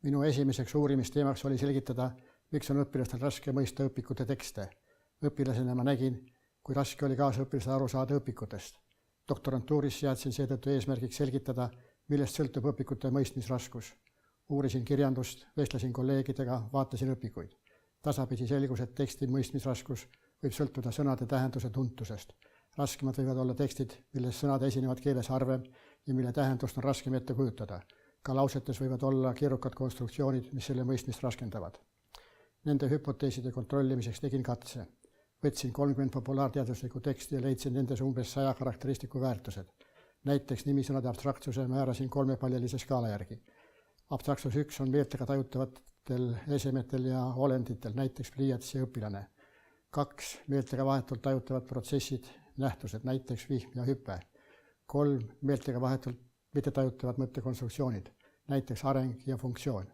Minu esimeseks uurimisteemaks oli selgitada, miks on õpilastel raske mõista õpikute tekste. Õpilasena ma nägin, kui raske oli kaasõpilasel aru saada õpikutest. Doktorantuuris seadsin seetõttu eesmärgiks selgitada, millest sõltub õpikute mõistmisraskus. Uurisin kirjandust, vestlesin kolleegidega, vaatasin õpikuid. Tasapisi selgus, et teksti mõistmisraskus võib sõltuda sõnade tähenduse tuntusest. Raskemad võivad olla tekstid, milles sõnad esinevad keeles harvem ja mille tähendust on raskem ette kujutada. Ka lausetes võivad olla keerukad konstruktsioonid, mis selle mõistmist raskendavad. Nende hüpoteeside kontrollimiseks tegin katse. Võtsin 30 populaarteaduslikku teksti ja leidsin nendes umbes 100 karakteristiku väärtused. Näiteks nimisõnade abstraktsuse määrasin 3-paljulise skaala järgi. Abstraktsus 1 on meeltega tajutavatel esemetel ja olenditel, näiteks pliiats ja õpilane. 2 meeltega vahetult tajutavad protsessid, nähtused, näiteks vihm ja hüpe. 3 meeltega vahetult mitte tajutavad mõttekonstruktsioonid, näiteks areng ja funktsioon.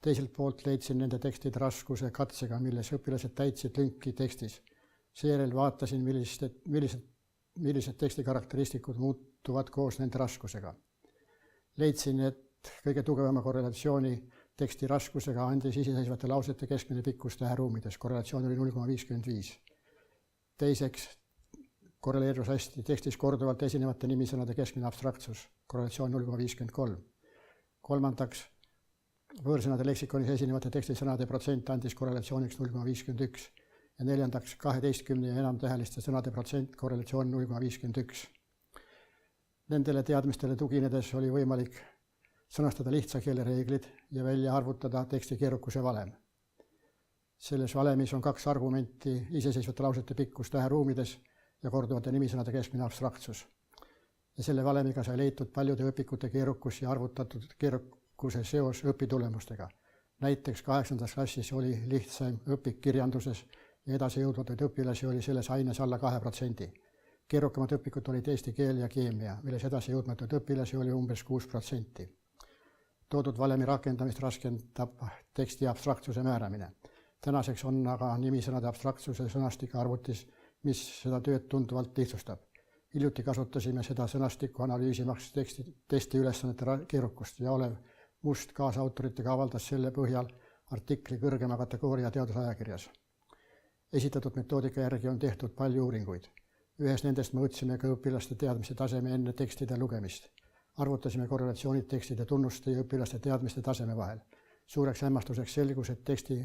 Teiselt poolt leidsin nende tekstide raskuse katsega, milles õpilased täitsid lünki tekstis. Seejärel vaatasin, millised teksti karakteristikud muutuvad koos nende raskusega. Leidsin, et kõige tugevama korrelatsiooni teksti raskusega andis iseseisvate lausete keskmine pikkus täheruumides. Korrelatsioon oli 0,55. Teiseks korreleerus hästi tekstis korduvalt esinevate nimisõnade keskmine abstraktsus. Korrelatsioon 0,53. Kolmandaks, võõrsõnade leksikonis esinevate tekstisõnade protsent andis korrelatsiooniks 0,51 ja neljandaks 12 ja enam täheliste sõnade protsent korrelatsioon 0,51. Nendele teadmistele tuginedes oli võimalik sõnastada lihtsa keele reeglid ja välja arvutada teksti keerukuse valem. Selles valemis on 2 argumenti: iseseisvate lausete pikkus täheruumides ja korduvate nimisõnade keskmine abstraktsus. Ja selle valemiga sai leitud paljude õpikute keerukus ja arvutatud keerukuse seos õpitulemustega. Näiteks 8. klassis oli lihtsaim õpik kirjanduses ja edasi jõudvaid õpilasi oli selles aines alla 2%. Keerukamad õpikud olid eesti keel ja keemia, milles edasi jõudmatud õpilasi oli umbes 6%. Toodud valemi rakendamist raskendab teksti abstraktsuse määramine. Tänaseks on aga nimisõnade abstraktsuse sõnastika arvutis, mis seda tööd tunduvalt lihtsustab. Hiljuti kasutasime seda sõnastikku analüüsimaks testi ülesannete keerukust ja Olev Must kaasautoritega avaldas selle põhjal artikli kõrgema kategooria teadusajakirjas. Esitatud metoodika järgi on tehtud palju uuringuid. Ühes nendest mõõtsime ka õpilaste teadmiste taseme enne tekstide lugemist. Arvutasime korrelatsioonid tekstide tunnuste ja õpilaste teadmiste taseme vahel. Suureks hämmastuseks selgus, et teksti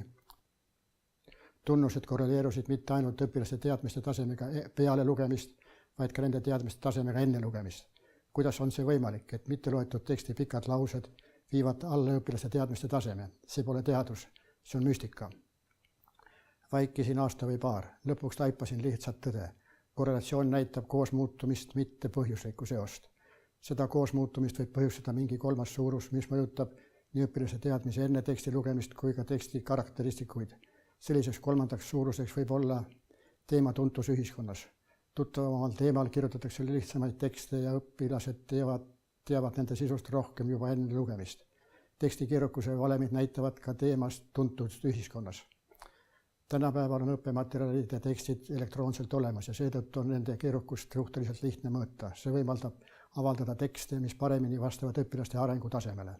tunnused korreleerusid mitte ainult õpilaste teadmiste tasemega peale lugemist, vaid ka nende teadmiste tasemega enne lugemist. Kuidas on see võimalik, et mitte loetud teksti pikad laused viivad alla õpilaste teadmiste taseme? See pole teadus, see on müstika. Vaikisin aasta või paar, lõpuks taipasin lihtsalt tõde. Korrelatsioon näitab koosmuutumist, mitte põhjuslikku seost. Seda koosmuutumist võib põhjustada mingi kolmas suurus, mis mõjutab nii õpilase teadmise enne teksti lugemist kui ka teksti karakteristikuid. Selliseks kolmandaks suuruseks võib olla teema tuntus ühiskonnas. Tuttavamal teemal kirjutatakse lihtsamaid tekste ja õpilased teavad nende sisust rohkem juba enne lugemist. Teksti keerukuse valemid näitavad ka teemast tuntust ühiskonnas. Tänapäeval on õppematerjalid ja tekstid elektroonselt olemas ja seetõttu on nende keerukust suhteliselt lihtne mõõta. See võimaldab avaldada tekste, mis paremini vastavad õpilaste arengutasemele.